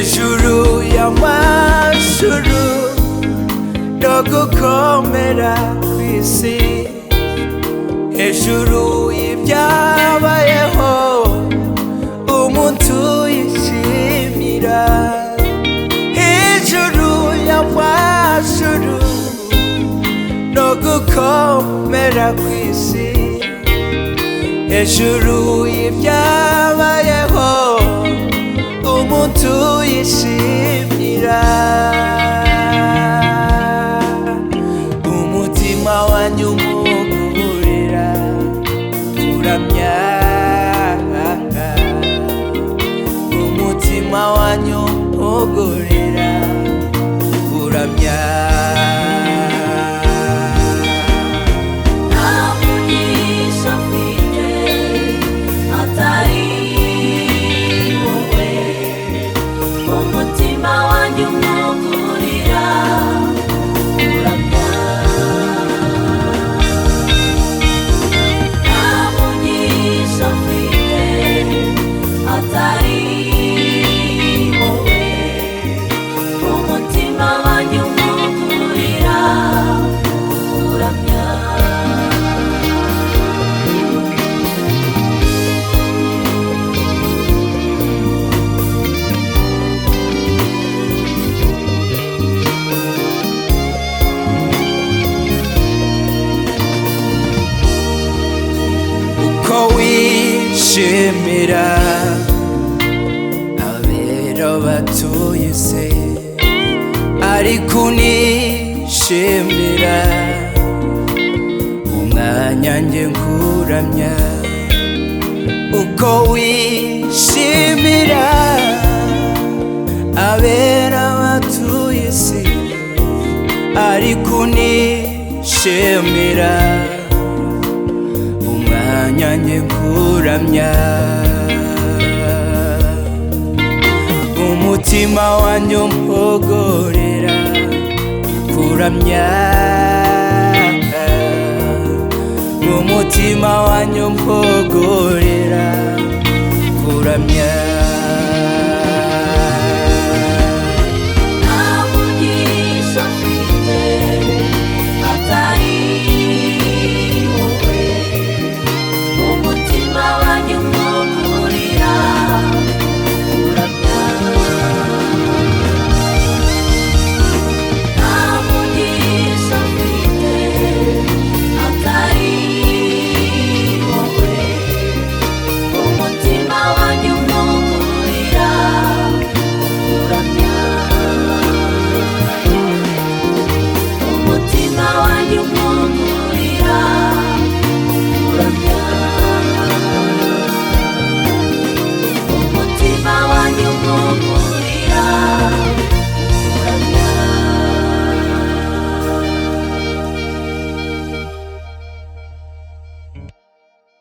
hejuru y'amashuru no gukomera kw'isi, hejuru y'ibyabayeho umuntu yishimira, hejuru y'amashuru no gukomera kw'isi, hejuru y'ibyabayeho umuntu yishimira. Umutima wanyu mugurira kuramya, umutima wanyu mugurira kuramya. Wishimira abera batuye isi, ariko unishimira umwanya njye nkuramya. Uko wishimira abera batuye isi, ariko unishimira umwanya nkuramya. Umutima wanyu mpogorera kuramya, umutima wanyu mpogorera kuramya.